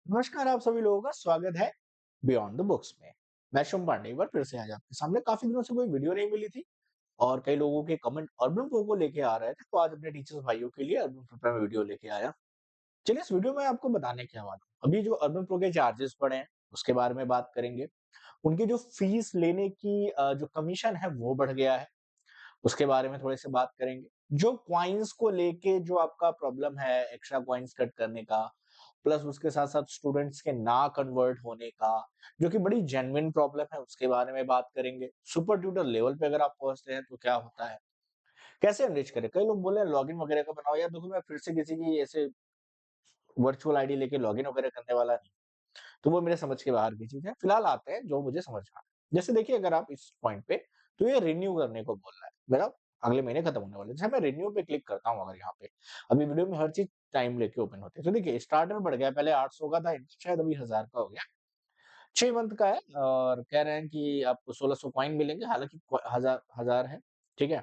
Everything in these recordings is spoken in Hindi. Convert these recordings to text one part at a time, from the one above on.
नमस्कार, आप सभी लोगों का स्वागत है बियॉन्ड द बुक्स में। मैं शुभ पांडे एक बार फिर से आज आपके सामने काफी दिनों से कोई वीडियो नहीं मिली थी और कई लोगों के कमेंट अर्बन प्रो को लेके आ रहे थे, तो आज अपने टीचर्स भाइयों के लिए अर्बन प्रो पे वीडियो लेके आया। चलिए इस वीडियो में आपको बताने क्या वाला हूँ। अभी जो अर्बन प्रो के चार्जेस पड़े हैं उसके बारे में बात करेंगे। उनकी जो फीस लेने की जो कमीशन है वो बढ़ गया है, उसके बारे में थोड़े से बात करेंगे। जो कॉइन्स को लेके जो आपका प्रॉब्लम है एक्स्ट्रा कॉइन्स कट करने का, प्लस उसके साथ-साथ स्टूडेंट्स के ना कन्वर्ट होने का, जो कि बड़ी जेन्युइन प्रॉब्लम है, उसके बारे में बात करेंगे। सुपर ट्यूटर लेवल पे अगर आप पहुँचते हैं तो क्या होता है? कैसे एनरिच करें? कई लोग बोले हैं लॉगिन वगैरह का बनाओ। यार देखो, मैं फिर से किसी की ऐसे वर्चुअल आईडी लेके लॉगिन वगैरह करने वाला नहीं। तो वो मेरे समझ के बाहर की चीज़ है। फिलहाल आते हैं जो मुझे समझ में आ रहा है। जैसे देखिए, अगर आप इस पॉइंट पे, तो ये रिन्यू करने को बोल रहा है। मेरा अगले महीने खत्म होने वाला है। जैसे मैं रिन्यू पे क्लिक करता हूँ अगर यहाँ पे, अभी वीडियो में हर चीज़ टाइम लेके ओपन होती है। तो देखिए स्टार्टर बढ़ गया, पहले 800 का था, शायद अभी 1000 का हो गया। 6 मंथ का है और कह रहे हैं कि आपको 1600 कॉइन मिलेंगे, हालाँकि क 1000 है, ठीक है?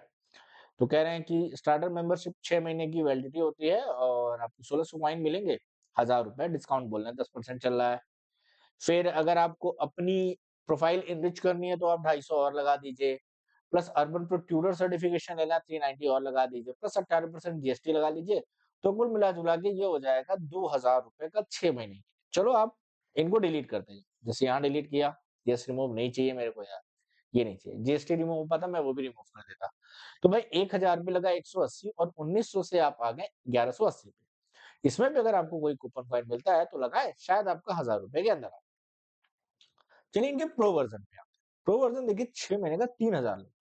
तो कह रहे हैं कि स्टार्टर मेंबरशिप 6 महीने की वैलिडिटी होती है और आपको 1600 कॉइन मिलेंगे, ₹1000 डिस्काउंट बोल रहे हैं, 10% चल रहा है। फिर अगर आपको अपनी प्रोफाइल एनरिच करनी है तो आप 250 और लगा दीजिए, plus urban pro tutor certification लेना है 390 और लगा दीजिए, प्लस 18% जीएसटी लगा लीजिए, तो कुल मिला-जुला के ये हो जाएगा ₹2000 का 6 महीने के लिए। चलो आप इनको डिलीट कर दीजिए, जैसे यहाँ डिलीट किया, यस रिमूव नहीं चाहिए मेरे को यार, ये नहीं चाहिए। जीएसटी रिमूव हो पाता मैं वो भी रिमूव कर देता। तो भाई ₹1000 लगा 180 और 1900 से आप आ गए 1180 पे। इसमें भी अगर आपको कोई कूपन पॉइंट मिलता है तो लगाएँ, शायद आपका ₹1000 के अंदर आए। चलिए इनके प्रो वर्ज़न पे आते हैं। प्रो वर्ज़न देखिए 6 महीने का 3000 लेते हैं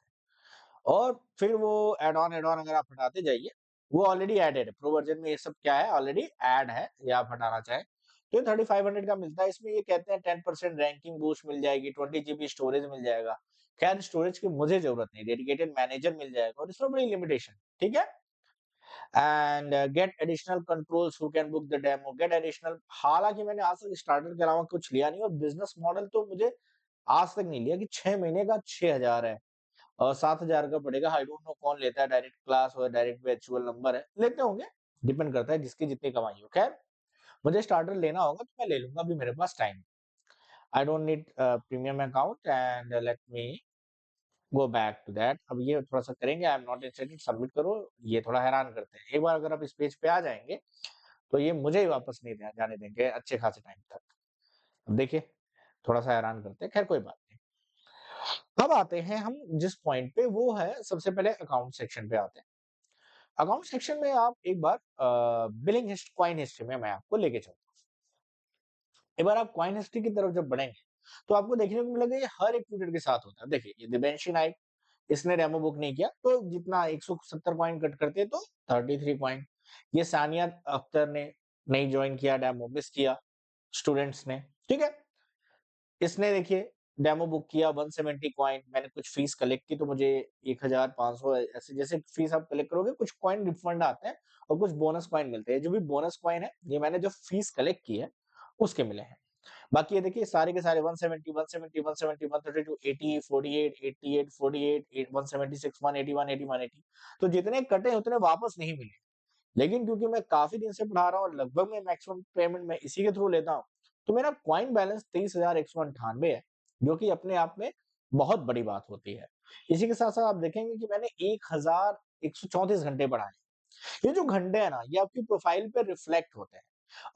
और फिर वो ऐड ऑन अगर आप हटाते जाइए, वो ऑलरेडी एडेड है। प्रो वर्ज़न में ये सब क्या है, ऑलरेडी ऐड है, या आप हटाना चाहें, तो ये 3500 का मिलता है। इसमें ये कहते हैं 10% रैंकिंग बूस्ट मिल जाएगी, 20 जीबी स्टोरेज मिल जाएगा। खैर स्टोरेज की मुझे ज़रूरत नहीं, डेडिकेटेड मैनेजर मिल जाएगा और इसमें बड़ी लिमिटेशन, ठीक है? And get additional controls who can book the demo, get additional. हालाँकि मैंने आज तक स्टार्टर के अलावा कुछ लिया नहीं और बिज़नेस मॉडल तो मुझे आज तक नहीं लिया कि 6 महीने का 6000 है और 7000 का पड़ेगा। आई डोंट नो कौन लेता है, डायरेक्ट क्लास और डायरेक्ट वर्चुअल नंबर है, लेते होंगे, डिपेंड करता है जिसकी जितनी कमाई हो। खैर मुझे स्टार्टर लेना होगा तो मैं ले लूँगा, अभी मेरे पास टाइम है। I don't need premium account and let me go back to that. अब ये थोड़ा-सा करेंगे, I am not interested, submit करो। ये थोड़ा हैरान करते हैं। एक बार अगर आप इस पेज पे आ जाएँगे, तो ये मुझे ही वापस नहीं जाने देंगे अच्छे खासे टाइम तक। अब देखिए, थोड़ा-सा हैरान करते हैं, खैर कोई बात नहीं। अब आते हैं हम जिस पॉइंट पे, वो है सबसे पहले अकाउंट सेक्शन पे आते हैं। अकाउंट सेक्शन में आप एक बार बिलिंग कॉइन हिस्ट्री में मैं आपको लेके चलता हूँ। एक बार आप कॉइन हिस्ट्री की तरफ जब बढ़ेंगे, तो आपको देखने को मिलेगा ये हर एक ट्यूटर के साथ होता है। देखिए, ये दिव्यांशी नाइक, इसने डेमो बुक नहीं किया, तो जितना 170 कॉइन कट करते तो 33 कॉइन। ये सानिया अख्तर ने नहीं जॉइन किया, डेमो मिस किया स्टूडेंट्स ने, ठीक है? इसने देखिए डेमो बुक किया 170 कॉइन, मैंने कुछ फीस कलेक्ट की तो मुझे 1500, ऐसे जैसे फीस आप कलेक्ट करोगे कुछ कॉइन रिफंड आते हैं और कुछ बोनस कॉइन मिलते हैं। जो भी बोनस कॉइन है, ये मैंने जो फीस कलेक्ट की है, उसके मिले हैं। बाकी ये देखिए सारे के सारे 170, 170, 170, 132, 80, 48, 88, 48, 176, 180, 180, 180, तो जितने कटे उतने वापस नहीं मिले। लेकिन क्योंकि मैं काफ़ी दिन से पढ़ा रहा हूँ और लगभग मैं मैक्सिमम पेमेंट मैं इसी के थ्रू लेता हूँ, तो मेरा कॉइन बैलेंस 23,198 है, जो कि अपने आप में बहुत बड़ी बात होती है। इसी के साथ-साथ आप देखेंगे कि मैंने 1134 घंटे पढ़ाए हैं। ये जो घंटे हैं ना, ये आपकी प्रोफाइल पे रिफ्लेक्ट होते हैं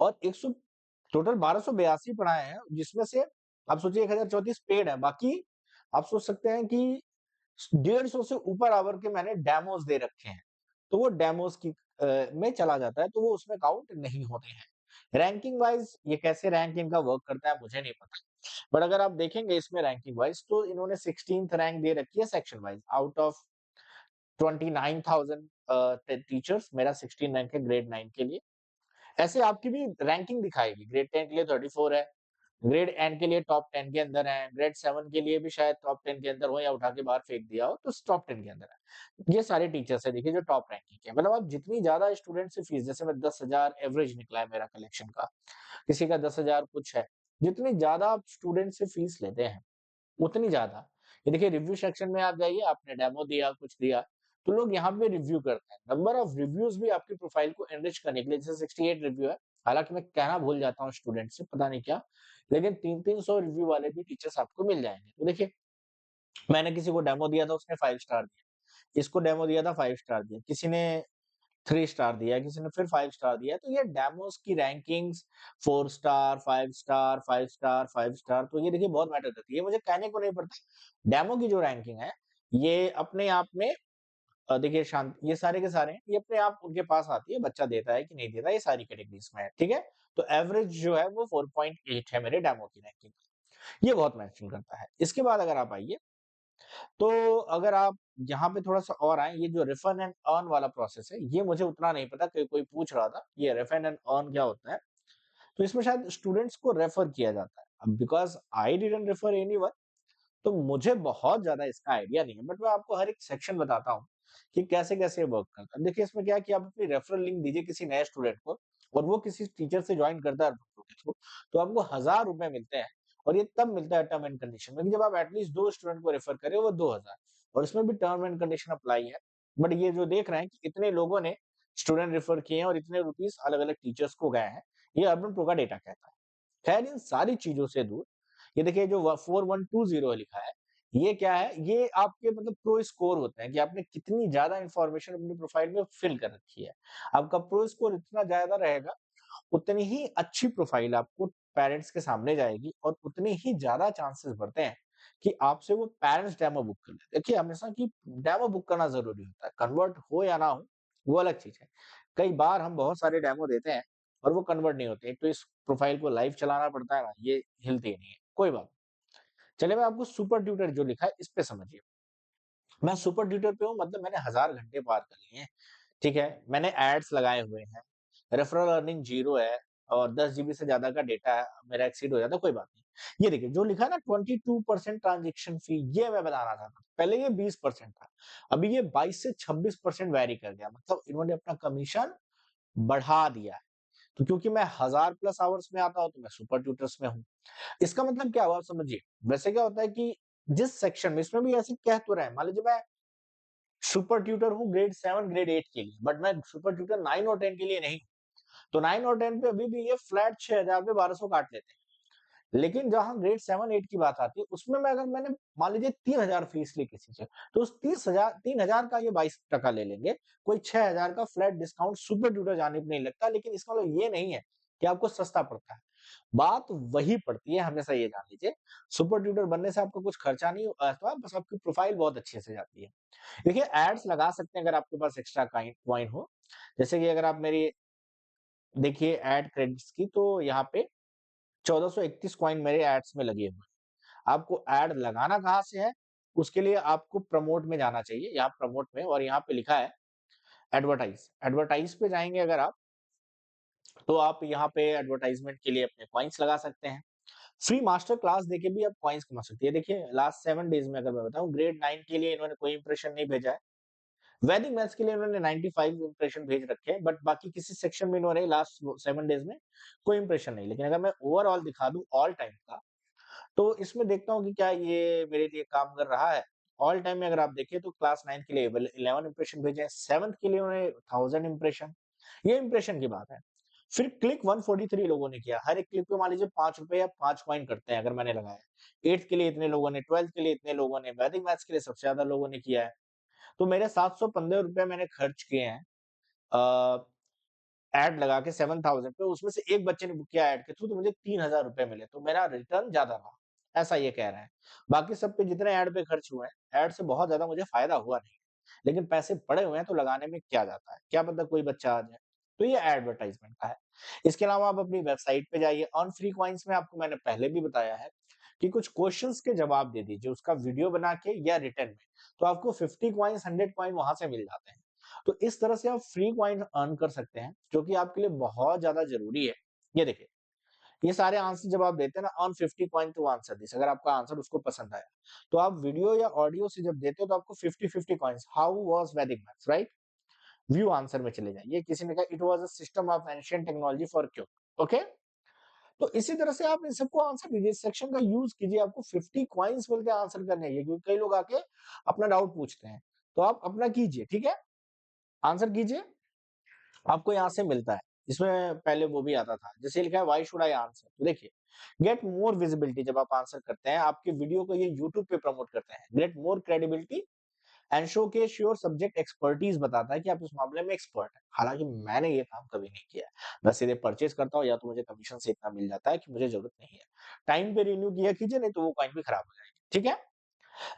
और 100 टोटल 1282 पढ़ाए हैं, जिसमें से आप सोचिए 1034 पेड है, बाकी आप सोच सकते हैं कि 150 से ऊपर आवर के मैंने डेमोस दे रखे हैं। तो वो डेमोस की में चला जाता है, तो वो उसमें काउंट नहीं होते हैं। रैंकिंग वाइज़ ये कैसे रैंक इनका वर्क करता है मुझे नहीं पता। बट अगर आप देखेंगे इसमें रैंकिंग वाइज़, तो इन्होंने 16th रैंक दे रखी है section wise out of 29,000 teachers, मेरा 16 रैंक है ग्रेड 9 के लिए। ऐसे आपकी भी रैंकिंग दिखाएगी, ग्रेड 10 के लिए 34 है, ग्रेड एन के लिए टॉप 10 के अंदर है, ग्रेड 7 के लिए भी शायद टॉप 10 के अंदर हो या उठा के बाहर फेंक दिया हो, तो टॉप 10 के अंदर है। ये सारे टीचर्स हैं देखिए जो टॉप रैंकिंग के हैं। मतलब आप जितनी ज़्यादा स्टूडेंट से फीस, जैसे मैं 10,000 एवरेज निकला है मेरा कलेक्शन का, किसी का 10,000 कुछ है। जितनी ज़्यादा आप स्टूडेंट से फीस लेते हैं, उतनी ज़्यादा। ये देखिए रिव्यू सेक्शन में आप जाइए, आपने डेमो दिया, कुछ दिया, तो लोग यहाँ पे रिव्यू करते हैं। नंबर ऑफ रिव्यूज़ भी आपकी प्रोफाइल को एनरिच करने के लिए, जैसे 68 रिव्यू है, हालाँकि मैं कहना भूल जाता हूँ स्टूडेंट से, पता नहीं क्या, लेकिन 3-300 रिव्यू वाले भी टीचर्स आपको मिल जाएँगे। तो देखिए, मैंने किसी को डेमो दिया था, उसने 5 स्टार दिया, इसको डेमो दिया था 5 स्टार दिया, किसी ने 3 स्टार दिया, किसी ने फिर 5 स्टार दिया। तो ये डेमोज़ की rankings 4 star, 5 star, 5 star, 5 star, तो ये देखिए बहुत मैटर करती है। ये मुझे कहने को नहीं पड़ता, डेमो की जो रैंकिंग है, ये अपने आप में देखिए शांत ये सारे के सारे हैं, ये अपने आप उनके पास आती है, बच्चा देता है कि नहीं देता, ये सारी कैटेगरीज़ में है, ठीक है? तो एवरेज जो है वो 4.8 है मेरे डेमो की रैंकिंग। ये बहुत मैटर करता है। इसके बाद अगर आप आइए, तो अगर आप यहाँ पे थोड़ा-सा और आएँ, ये जो रेफर एंड अर्न वाला प्रोसेस है, ये मुझे उतना नहीं पता, कि कोई पूछ रहा था, ये रेफर एंड अर्न क्या होता है? तो इसमें शायद स्टूडेंट्स को रेफर किया जाता है। अब because I didn't refer anyone, तो मुझे बहुत ज़्यादा इसका आइडिया नहीं है, बट मैं आपको हर एक सेक्शन बताता हूँ कि कैसे-कैसे वर्क करता है। देखिए, इसमें क्या है कि आप अपनी रेफरल लिंक दीजिए किसी नए स्टूडेंट को, और वो किसी टीचर से जॉइन करता है के थ्रू, तो आपको ₹1000 मिलते हैं, और ये तब मिलता है टर्म एंड कंडीशन में कि जब आप एटलीस्ट 2 स्टूडेंट को रेफर करें, वो 2000, और इसमें भी टर्म एंड कंडीशन अप्लाई है। बट ये जो देख रहे हैं कि इतने लोगों ने स्टूडेंट रेफर किए हैं और इतने रुपीज़ अलग-अलग टीचर्स को गए हैं, ये अर्बन प्रो का डेटा कहता है। खैर, इन सारी चीज़ों से दूर, ये देखिए जो 4120 लिखा है, ये क्या है? ये आपके मतलब प्रो स्कोर होते हैं कि आपने कितनी ज़्यादा इन्फॉर्मेशन अपनी प्रोफाइल में फिल कर रखी है। आपका प्रो स्कोर इतना ज़्यादा रहेगा, उतनी ही अच्छी प्रोफाइल आपको पेरेंट्स के सामने जाएगी, और उतने ही ज़्यादा चांसेस बढ़ते हैं कि आपसे वो पेरेंट्स डेमो बुक कर लें। देखिए, हमेशा कि डेमो बुक करना ज़रूरी होता है, कन्वर्ट हो या ना हो, वो अलग चीज़ है। कई बार हम बहुत सारे डेमो देते हैं और वो कन्वर्ट नहीं होते। एक तो इस प्रोफाइल को लाइव चलाना पड़ता है ना, ये हिलती नहीं है। कोई बात नहीं। चलिए, मैं आपको सुपर ट्यूटर जो लिखा है, इस पे समझिए। मैं सुपर ट्यूटर पे हूँ, मतलब मैंने 1000 घंटे पार कर लिए हैं, ठीक है? मैंने एड्स लगाए हुए हैं, रेफरल अर्निंग 0 है, और 10 जीबी से ज़्यादा का डेटा मेरा एक्सीड हो जाता है, कोई बात नहीं। ये देखिए, जो लिखा है ना 22% ट्रांज़ैक्शन फी, ये मैं बताना चाहता हूँ। पहले ये 20% था, अभी ये 22 से 26% वैरी कर गया, मतलब इन्होंने अपना कमीशन बढ़ा दिया है। तो क्योंकि मैं 1000 प्लस आवर्स में आता हूँ, तो मैं सुपर ट्यूटर्स में हूँ। इसका मतलब क्या हुआ, आप समझिए। वैसे क्या होता है कि जिस सेक्शन में, इसमें भी ऐसे कह तो रहे हैं, मान लीजिए मैं सुपर ट्यूटर हूँ ग्रेड 7, ग्रेड 8 के लिए, बट मैं सुपर ट्यूटर 9 और 10 के लिए नहीं। तो 9 और 10 पे अभी भी ये फ्लैट 6000 पे 1200 काट लेते हैं। लेकिन जहाँ ग्रेड 7-8 की बात आती है, उसमें मैं अगर मैंने मान लीजिए 3000 फीस ली किसी से, तो उस 3000 का ये 22% ले लेंगे। कोई 6000 का फ्लैट डिस्काउंट सुपर ट्यूटर जाने पे नहीं लगता, लेकिन इसका मतलब ये नहीं है कि आपको सस्ता पड़ता है। बात वही पड़ती है, हमेशा ये जान लीजिए, सुपर ट्यूटर बनने से आपको कुछ खर्चा नहीं आता, बस आपकी प्रोफाइल बहुत अच्छे से जाती है। देखिए, एड्स लगा सकते हैं अगर आपके पास एक्स्ट्रा कॉइन हो। जैसे कि अगर आप मेरी देखिए ऐड क्रेडिट्स की, तो यहाँ पे 1431 कॉइन मेरे एड्स में लगे हुए हैं। आपको ऐड लगाना कहाँ से है? उसके लिए आपको प्रमोट में जाना चाहिए, यहाँ प्रमोट में, और यहाँ पे लिखा है एडवर्टाइज़। एडवर्टाइज़ पे जाएँगे अगर आप, तो आप यहाँ पे एडवर्टाइज़मेंट के लिए अपने कॉइन्स लगा सकते हैं। फ्री मास्टर क्लास देके भी आप कॉइन्स कमा सकते हैं। देखिए, लास्ट 7 डेज़ में अगर मैं बताऊँ, ग्रेड 9 के लिए इन्होंने कोई इंप्रेशन नहीं भेजा है। वैदिक मैथ्स के लिए इन्होंने 95 इंप्रेशन भेज रखे हैं, बट बाकी किसी सेक्शन में इन्होंने लास्ट 7 डेज़ में कोई इंप्रेशन नहीं। लेकिन अगर मैं ओवरऑल दिखा दूँ ऑल टाइम का, तो इसमें देखता हूँ कि क्या ये मेरे लिए काम कर रहा है। ऑल टाइम में अगर आप देखें, तो क्लास 9 के लिए 11 इंप्रेशन भेजे हैं, 7th के लिए उन्होंने 1000 इंप्रेशन, ये इंप्रेशन की बात है। फिर क्लिक 143 लोगों ने किया, हर एक क्लिक पे मान लीजिए ₹5 या 5 कॉइन कटते हैं अगर मैंने लगाया। 8th के लिए इतने लोगों ने, 12th के लिए इतने लोगों ने, वैदिक मैथ्स के लिए सबसे ज़्यादा लोगों ने किया है। तो मेरे ₹715 मैंने खर्च किए हैं अ, ऐड लगा के 7000 पे, उसमें से एक बच्चे ने बुक किया ऐड के थ्रू, तो मुझे ₹3000 मिले, तो मेरा रिटर्न ज़्यादा रहा, ऐसा ये कह रहे हैं। बाकी सब पे जितने ऐड पे खर्च हुए हैं, ऐड से बहुत ज़्यादा मुझे फ़ायदा हुआ नहीं, लेकिन पैसे पड़े हुए हैं, तो लगाने में क्या जाता है, क्या पता कोई बच्चा आ जाए। तो ये एडवर्टाइज़मेंट का है। इसके अलावा आप अपनी वेबसाइट पे जाइए, अर्न फ्री कॉइन्स में आपको मैंने पहले भी बताया है कि कुछ क्वेश्चन्स के जवाब दे दीजिए, उसका वीडियो बना के या रिटन में, तो आपको 50 कॉइन्स, 100 कॉइन वहाँ से मिल जाते हैं। तो इस तरह से आप फ्री कॉइन अर्न कर सकते हैं, जो कि आपके लिए बहुत ज़्यादा ज़रूरी है। ये देखिए, ये सारे आंसर जब आप देते हैं ना, earn 50 coin to answer this, अगर आपका आंसर उसको पसंद आया, तो आप वीडियो या ऑडियो से जब देते हो, तो आपको 50-50 कॉइन्स, हाउ वाज़ वैदिक मैथ्स, राइट? व्यू आंसर में चले जाइए। किसी ने कहा it was a system of ancient technology for cube, okay? तो इसी तरह से आप इन सबको आंसर दीजिए, इस सेक्शन का यूज़ कीजिए, आपको 50 कॉइन्स मिलते हैं आंसर करने के, क्योंकि कई लोग आके अपना डाउट पूछते हैं। तो आप अपना कीजिए, ठीक है? आंसर कीजिए, आपको यहाँ से मिलता है। इसमें पहले वो भी आता था। जैसे लिखा है व्हाई शुड आई आंसर? तो देखिए, गेट मोर विजिबिलिटी जब आप आंसर करते हैं, आपके वीडियो को ये यूट्यूब पे प्रमोट करते हैं। Get more credibility and showcase your subject expertise बताता है कि आप इस मामले में एक्सपर्ट हैं। हालाँकि मैंने ये काम कभी नहीं किया है। मैं सीधे परचेज़ करता हूँ या तो मुझे कमीशन से इतना मिल जाता है कि मुझे ज़रूरत नहीं है। टाइम पे रिन्यू किया कीजिए, नहीं तो वो कॉइन भी खराब हो जाएँगे। ठीक है?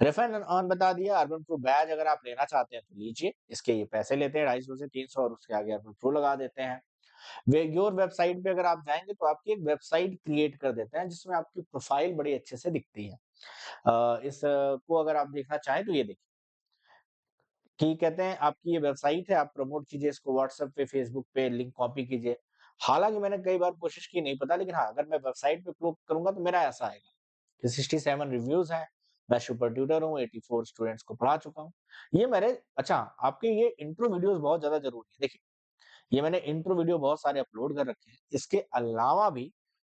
रेफर एंड अर्न बता दिया, अर्बन प्रो बैज अगर आप लेना चाहते हैं तो लीजिए। इसके ये पैसे लेते हैं 250 से 300 और उसके आगे अर्बन प्रो लगा देते हैं। वे योर वेबसाइट पे अगर आप जाएँगे तो आपकी एक वेबसाइट क्रिएट कर देते हैं जिसमें आपकी प्रोफाइल बड़ी अच्छे से दिखती है। इस को अगर आप देखना चाहें तो ये देखिए कि कहते हैं आपकी ये वेबसाइट है, आप प्रमोट कीजिए इसको व्हाट्सएप पे, फेसबुक पे लिंक कॉपी कीजिए। हालाँकि मैंने कई बार कोशिश की नहीं पता लेकिन हाँ, अगर मैं वेबसाइट पे क्लिक करूँगा तो मेरा ऐसा आएगा कि 67 रिव्यूज़ हैं, मैं सुपर ट्यूटर हूँ, 84 स्टूडेंट्स को पढ़ा चुका हूँ। ये मेरे अच्छा, आपके ये इंट्रो वीडियोज़ बहुत ज़्यादा ज़रूरी है। देखिए, ये मैंने इंट्रो वीडियो बहुत सारे अपलोड कर रखे हैं। इसके अलावा भी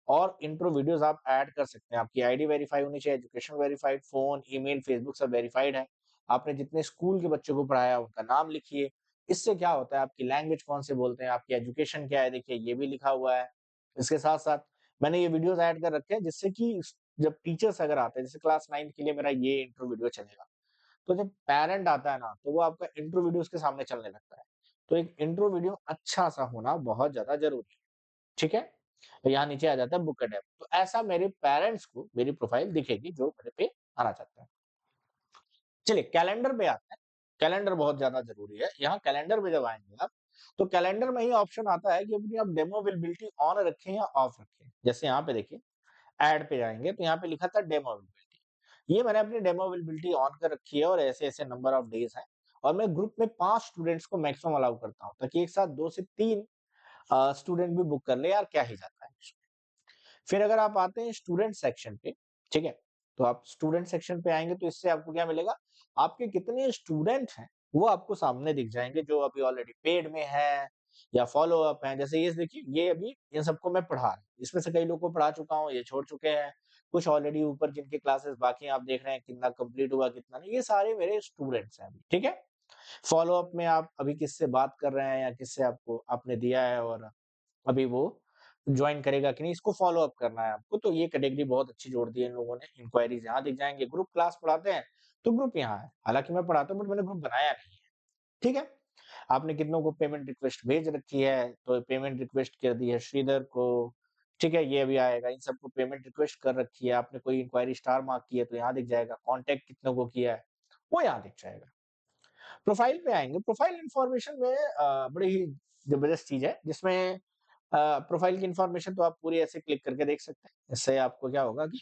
और इंट्रो वीडियोज़ आप ऐड कर सकते हैं। आपकी आईडी वेरीफाई होनी चाहिए, education verified, phone, email, Facebook सब वेरीफाइड है। आपने जितने स्कूल के बच्चों को पढ़ाया उनका नाम लिखिए। इससे क्या होता है आपकी लैंग्वेज कौन से बोलते हैं, आपकी एजुकेशन क्या है देखिए ये भी लिखा हुआ है। इसके साथ-साथ मैंने ये वीडियोज़ ऐड कर रखे हैं जिससे कि जब टीचर्स अगर आते हैं जैसे क्लास 9 के लिए मेरा ये इंट्रो वीडियो चलेगा। तो जब पैरेंट आता है ना, तो वो आपका इंट्रो वीडियो उसके सामने चलने लगता है। तो एक इंट्रो वीडियो अच्छा-सा होना बहुत ज़्यादा ज़रूरी है, ठीक है? तो यहाँ नीचे आ जाता है बुक अडेप्ट, तो ऐसा मेरे पेरेंट्स को मेरी प्रोफ़ाइल दिखेगी जो मेरे पे आना चाहते हैं। चलिए कैलेंडर पे आते हैं, कैलेंडर बहुत ज़्यादा ज़रूरी है। यहाँ कैलेंडर पे जब आएँगे आप, तो कैलेंडर में ही ऑप्शन आता है कि अपनी आप डेमो अवेलेबिलिटी ऑन रखें या ऑफ रखें। जैसे यहाँ पे देखिए ऐड पे जाएँगे तो यहाँ पे लिखा था डेमो अवेलेबिलिटी। ये मैंने अपनी डेमो अवेलेबिलिटी ऑन कर रखी है और ऐसे-ऐसे नंबर ऑफ डेज़ हैं और मैं ग्रुप में 5 स्टूडेंट्स को मैक्सिमम अलाउ करता हूँ ताकि एक साथ 2 से 3 स्टूडेंट भी बुक कर ले यार क्या ही जाता है। फिर अगर आप आते हैं स्टूडेंट सेक्शन पे, ठीक है? तो आप स्टूडेंट सेक्शन पे आएँगे तो इससे आपको क्या मिलेगा? आपके कितने स्टूडेंट हैं, वो आपको सामने दिख जाएँगे जो अभी ऑलरेडी पेड में हैं या फ़ॉलो अप हैं। जैसे ये देखिए, ये अभी इन सबको मैं पढ़ा रहा हूँ। इसमें से कई लोगों को पढ़ा चुका हूँ, ये छोड़ चुके हैं। कुछ ऑलरेडी ऊपर जिनकी क्लासेस बाकी हैं, आप देख रहे हैं कितना कंप्लीट हुआ, कितना नहीं। ये सारे मेरे स्टूडेंट्स हैं अभी, ठीक है? फ़ॉलो अप में आप अभी किससे बात कर रहे हैं या किससे आपको आपने दिया है और अभी वो जॉइन करेगा कि नहीं, इसको फ़ॉलो अप करना है आपको। तो ये कैटेगरी बहुत अच्छी जोड़ दी है इन लोगों ने, इंक्वायरीज़ यहाँ दिख जाएँगे, ग्रुप क्लास पढ़ाते हैं, तो ग्रुप यहाँ है। हालाँकि मैं पढ़ाता हूँ बट मैंने ग्रुप बनाया नहीं है, ठीक है? आपने कितनों को पेमेंट रिक्वेस्ट भेज रखी है, तो पेमेंट रिक्वेस्ट कर दी है श्रीधर को, ठीक है? ये अभी आएगा, इन सबको पेमेंट रिक्वेस्ट कर रखी है, आपने कोई इंक्वायरी स्टार मार्क की है, तो यहाँ दिख जाएगा, कॉन्टैक्ट कितनों को किया है, वो यहाँ दिख जाएगा। प्रोफाइल पे आएँगे, प्रोफाइल इन्फॉर्मेशन में बड़ी ही ज़बरदस्त चीज़ है, जिसमें प्रोफाइल की इन्फॉर्मेशन तो आप पूरी ऐसे क्लिक करके देख सकते हैं। इससे आपको क्या होगा कि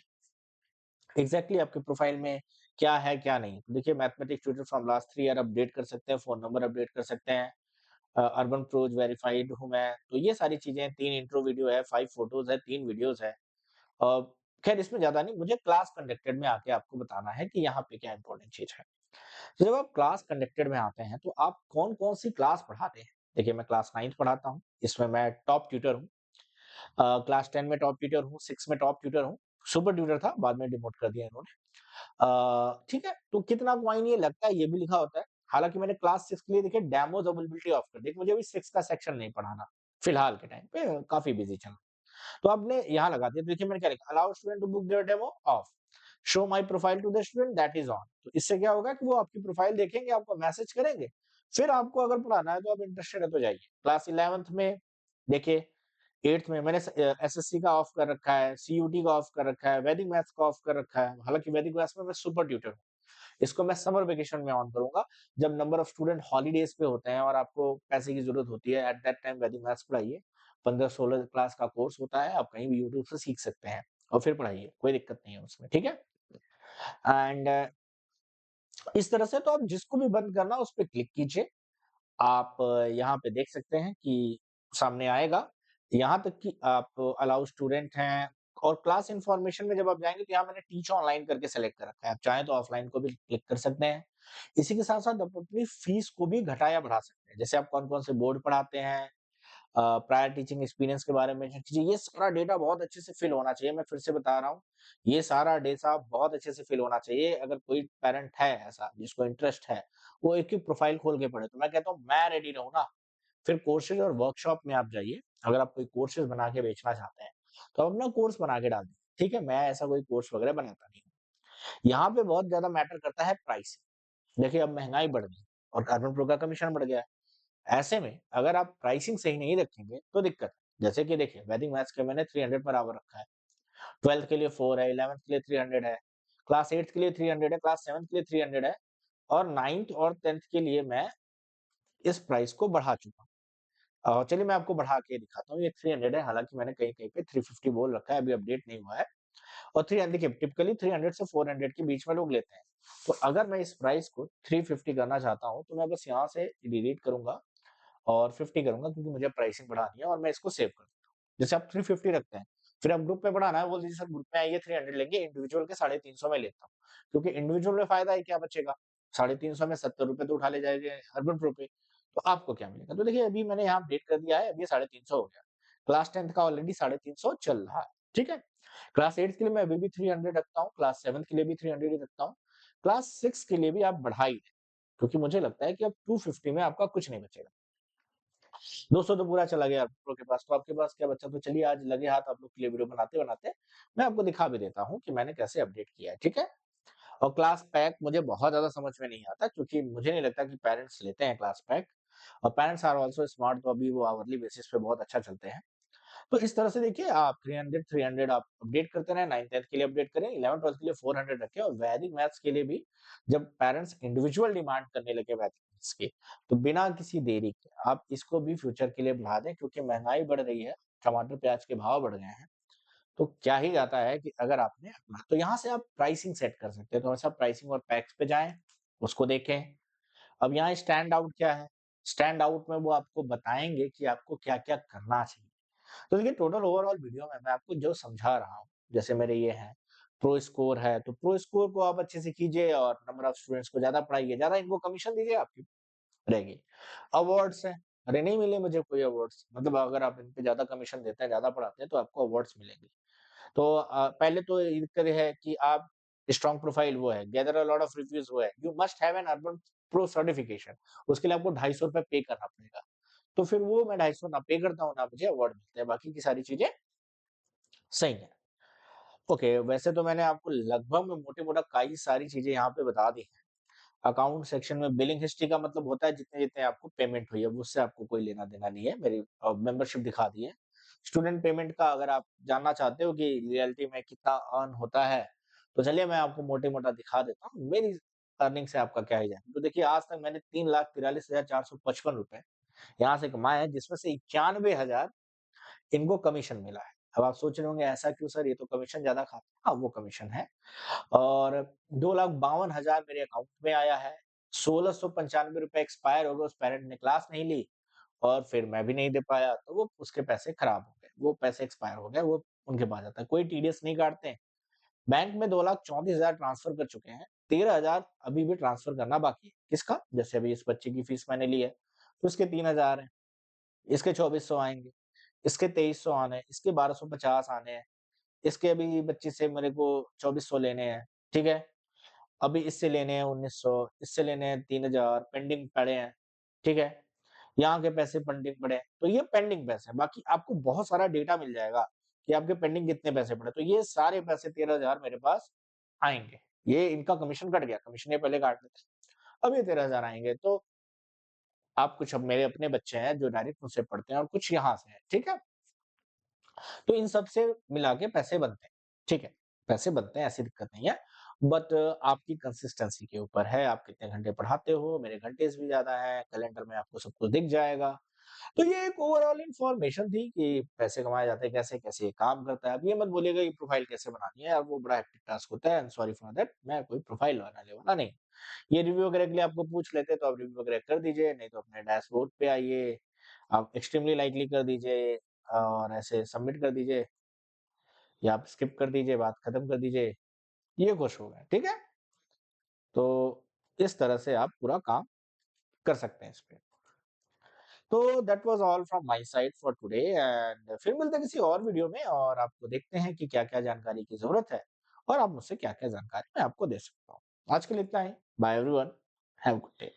एग्ज़ैक्टली आपके प्रोफाइल में क्या है, क्या नहीं। देखिए mathematics tutor from last 3 year update कर सकते हैं, फ़ोन नंबर अपडेट कर सकते हैं। अर्बन प्रोज वेरिफाइड हूँ मैं, तो ये सारी चीज़ें 3 इंट्रो वीडियो है, 5 फोटोज़ है, 3 वीडियोज़ है। अ, खैर इसमें ज़्यादा नहीं, मुझे क्लास कंडक्टेड में आके आपको बताना है कि यहाँ पे क्या इम्पोर्टेंट चीज़ है। तो जब आप क्लास कंडक्टेड में आते हैं, तो आप कौन-कौन सी क्लास पढ़ाते हैं? देखिए मैं क्लास 9th पढ़ाता हूँ, इसमें मैं टॉप ट्यूटर हूँ। क्लास 10 में टॉप ट्यूटर हूँ, 6 में टॉप ट्यूटर हूँ, सुपर ट्यूटर था, बाद में डिमोट कर दिया इन्होंने। ठीक है, तो कितना कॉइन ये लगता है, ये भी लिखा होता है। हालाँकि मैंने क्लास 6 के लिए देखिए डेमोज़ अवेलेबिलिटी ऑफ कर दी, मुझे अभी 6 का सेक्शन नहीं पढ़ाना, फिलहाल के टाइम पे काफ़ी बिज़ी चल रहा हूँ। तो आपने यहाँ लगा दिया, देखिए मैंने क्या लिखा, allow student to book their demo off, show my profile to the student that is on. तो इससे क्या होगा कि वो आपकी प्रोफाइल देखेंगे, आपको मैसेज करेंगे, फिर आपको अगर पढ़ाना है तो आप इंटरेस्टेड है तो जाइए। क्लास 11th में देखिए 8th में मैंने एसएससी का ऑफ कर रखा है, सीयूटी का ऑफ कर रखा है, वैदिक मैथ्स का ऑफ कर रखा है। हालाँकि वैदिक मैथ्स में मैं सुपर ट्यूटर हूँ। इसको मैं समर वेकेशन में ऑन करूँगा, जब नंबर ऑफ स्टूडेंट हॉलिडेज़ पे होते हैं और आपको पैसे की ज़रूरत होती है, एट दैट टाइम वैदिक मैथ्स पढ़ाइए। 15-16 क्लास का कोर्स होता है, आप कहीं भी यूट्यूब से सीख सकते हैं और फिर पढ़ाइए, कोई दिक्कत नहीं है उसमें, ठीक है? एंड इस तरह से तो आप जिसको भी बंद करना उस पे क्लिक कीजिए। आप यहाँ पे देख सकते हैं कि सामने आएगा, यहाँ तक कि आप अलाउ स्टूडेंट हैं और क्लास इन्फॉर्मेशन में जब आप जाएँगे तो यहाँ मैंने टीच ऑनलाइन करके सेलेक्ट कर रखा है। आप चाहें तो ऑफलाइन को भी क्लिक कर सकते हैं। इसी के साथ-साथ आप अपनी फीस को भी घटा या बढ़ा सकते हैं। जैसे आप कौन-कौन से बोर्ड पढ़ाते हैं, प्रायर टीचिंग एक्सपीरियंस के बारे में जो चीज़ें, ये सारा डेटा बहुत अच्छे से फिल होना चाहिए। मैं फिर से बता रहा हूँ, ये सारा डेटा बहुत अच्छे से फिल होना चाहिए। अगर कोई पैरेंट है ऐसा जिसको इंटरेस्ट है, वो एक-एक प्रोफाइल खोल के पढ़े। तो मैं कहता हूँ मैं रेडी रहूँ ना, फिर कोर्सेज़ और वर्कशॉप में आप जाइए। अगर आप कोई कोर्सेज़ बना के बेचना चाहते हैं, तो आप अपना कोर्स बना के डाल दीजिए, ठीक है? मैं ऐसा कोई कोर्स वगैरह बनाता नहीं हूँ। यहाँ पे बहुत ज़्यादा मैटर करता है प्राइस। देखिए अब महँगाई बढ़ गई और अर्बन प्रो का कमीशन बढ़ गया है। ऐसे में अगर आप प्राइसिंग सही नहीं रखेंगे तो दिक्कत है। जैसे कि देखिए वैदिक मैथ्स के मैंने 300 पर आवर रखा है, 12th के लिए 4 है, 11th के लिए 300 है, क्लास 8th के लिए 300 है, क्लास 7th के लिए 300 है और 9th और 10th के लिए मैं इस प्राइस को बढ़ा चुका हूँ। चलिए मैं आपको बढ़ा के दिखाता हूँ, ये 300 है, हालाँकि मैंने कहीं-कहीं पे 350 बोल रखा है, अभी अपडेट नहीं हुआ है और 300 देखिए टिपिकली 300 से 400 के बीच में लोग लेते हैं। तो अगर मैं इस प्राइस को 350 करना चाहता हूँ, तो मैं बस यहाँ से डिलीट करूँगा और 50 करूँगा क्योंकि मुझे प्राइसिंग बढ़ानी है और मैं इसको सेव कर देता हूँ। जैसे आप 350 रखते हैं, फिर आप ग्रुप में बढ़ाना है, बोल दीजिए सर ग्रुप में आइए 300 लेंगे, इंडिविजुअल के 350 में लेता हूँ। क्योंकि इंडिविजुअल में फ़ायदा ही क्या बचेगा? 350 में ₹70 तो उठा ले जाएँगे अर्बन प्रो पे, तो आपको क्या मिलेगा? तो देखिए अभी मैंने यहाँ अपडेट कर दिया है, अब ये 350 हो गया। क्लास 10th का ऑलरेडी 350 चल रहा है, ठीक है? क्लास 8th के लिए मैं अभी भी 300 रखता हूँ, क्लास 7th के लिए भी 300 ही रखता हूँ। क्लास 6 के लिए भी आप बढ़ा ही दें, क्योंकि मुझे लगता है कि अब 250 में आपका कुछ नहीं बचेगा। 200 तो पूरा चला गया आप लोग के पास, तो आपके पास क्या बचा? तो चलिए आज लगे हाथ आप लोग के लिए वीडियो बनाते-बनाते मैं आपको दिखा भी देता हूँ कि मैंने कैसे अपडेट किया है, ठीक है? और क्लास पैक मुझे बहुत ज़्यादा समझ में नहीं आता क्योंकि मुझे नहीं लगता कि पेरेंट्स लेते हैं क्लास पैक और पेरेंट्स आर आल्सो स्मार्ट तो अभी वो आवरली बेसिस पे बहुत अच्छा चलते हैं। तो इस तरह से देखिए आप 300 आप अपडेट करते रहें, 9th-10th के लिए अपडेट करें, 11th-12th के लिए 400 रखें और वैदिक मैथ्स के लिए भी जब पेरेंट्स इंडिविजुअल डिमांड करने लगे वैदिक मैथ्स की, तो बिना किसी देरी के आप इसको भी फ्यूचर के लिए बढ़ा दें क्योंकि महँगाई बढ़ रही है, टमाटर, प्याज के भाव बढ़ गए हैं। तो क्या ही जाता है कि अगर आपने अपना तो यहाँ से आप प्राइसिंग सेट कर सकते हैं, तो ऐसा प्राइसिंग और पैक्स पे जाएँ, उसको देखें। अब यहाँ स्टैंड आउट क्या है? स्टैंड आउट में वो आपको बताएँगे कि आपको क्या-क्या करना चाहिए। तो देखिए टोटल ओवरऑल वीडियो में मैं आपको जो समझा रहा हूँ, जैसे मेरे ये हैं, प्रो स्कोर है, तो प्रो स्कोर को आप अच्छे से कीजिए और नंबर ऑफ स्टूडेंट्स को ज़्यादा पढ़ाइए, ज़्यादा इनको कमीशन दीजिए आपकी रहेगी। अवार्ड्स हैं, अरे नहीं मिले मुझे कोई अवार्ड्स, मतलब अगर आप इन पे ज़्यादा कमीशन देते हैं, ज़्यादा पढ़ाते हैं तो आपको अवार्ड्स मिलेंगे। तो पहले तो ये दिक्कत ये है कि आप स्ट्रॉन्ग प्रोफाइल वो है, gather a lot of reviews वो है, you must have an urban pro certification उसके लिए आपको ₹250 पे करना पड़ेगा। तो फिर वो मैं 250 ना पे करता हूँ, ना मुझे अवार्ड मिलते हैं, बाकी की सारी चीज़ें सही है। ओके, वैसे तो मैंने आपको लगभग में मोटे-मोटा कई सारी चीज़ें यहाँ पे बता दी हैं। अकाउंट सेक्शन में बिलिंग हिस्ट्री का मतलब होता है जितने-जितने आपको पेमेंट हुई है, उससे आपको कोई लेना-देना नहीं है, मेरी मेंबरशिप दिखा दी है। स्टूडेंट पेमेंट का अगर आप जानना चाहते हो कि रियलिटी में कितना अर्न होता है, तो चलिए मैं आपको मोटे-मोटा दिखा देता हूँ, मेरी अर्निंग से आपका क्या ही जाएगा। तो देखिए आज तक मैंने ₹3,43,455 यहाँ से कमाए हैं, जिसमें से 91,000 इनको कमीशन मिला है। अब आप सोच रहे होंगे ऐसा क्यों सर ये तो कमीशन ज़्यादा खाता है। हाँ, वो कमीशन है और 2,52,000 मेरे अकाउंट में आया है। ₹1695 एक्सपायर हो गए, उस पेरेंट ने क्लास नहीं ली और फिर मैं भी नहीं दे पाया, तो वो उसके पैसे खराब हो गए। वो पैसे एक्सपायर हो गए, वो उनके पास जाता है। कोई टीडीएस नहीं काटते हैं। बैंक में 2,34,000 ट्रांसफर कर चुके हैं। 13,000 अभी भी ट्रांसफर करना बाकी है। किसका? जैसे अभी इस बच्चे की फीस मैंने ली है, तो उसके 3,000 हैं। इसके 2,400 आएँगे। इसके 2,300 आने हैं, इसके 1,250 आने हैं, इसके अभी बच्चे से मेरे को 2,400 लेने हैं, ठीक है? अभी इससे लेने हैं 1,900, इससे लेने हैं 3,000 पेंडिंग पड़े हैं, ठीक है? यहाँ के पैसे पेंडिंग पड़े हैं, तो ये पेंडिंग पैसे हैं, बाकी आपको बहुत सारा डेटा मिल जाएगा कि आपके पेंडिंग कितने पैसे पड़े, तो ये सारे पैसे 13,000 मेरे पास आएँगे। ये इनका कमीशन कट गया, कमीशन ये पहले काटते थे, अब ये 13,000 आएँगे, तो आप कुछ अब मेरे अपने बच्चे हैं जो डायरेक्ट मुझसे पढ़ते हैं और कुछ यहाँ से हैं, ठीक है? तो इन सब से मिला के पैसे बनते हैं, ठीक है? पैसे बनते हैं, ऐसी दिक्कत नहीं है। बट आपकी कंसिस्टेंसी के ऊपर है, आप कितने घंटे पढ़ाते हो, मेरे घंटेज़ भी ज़्यादा हैं, कैलेंडर में आपको सब कुछ दिख जाएगा। तो ये एक ओवरऑल इन्फॉर्मेशन थी कि पैसे कमाए जाते हैं कैसे, कैसे ये काम करता है। अब ये मत बोलिएगा ये प्रोफाइल कैसे बनानी है, यार वो बड़ा हेक्टिक टास्क होता है, I am sorry for that मैं कोई प्रोफाइल बनाने वाला नहीं। ये रिव्यू वगैरह के लिए आपको पूछ लेते हैं, तो आप रिव्यू वगैरह कर दीजिए, नहीं तो अपने डैशबोर्ड पे आइए, आप एक्सट्रीमली लाइकली कर दीजिए और ऐसे सबमिट कर दीजिए या आप स्किप कर दीजिए, बात खत्म कर दीजिए, ये खुश हो गए, ठीक है? तो इस तरह से आप पूरा काम कर सकते हैं इस पे। तो that was all from my side for today and फिर मिलते हैं किसी और वीडियो में और आपको देखते हैं कि क्या-क्या जानकारी की ज़रूरत है और आप मुझसे क्या-क्या जानकारी मैं आपको दे सकता हूँ। आज के लिए इतना ही। Bye everyone, have a good day.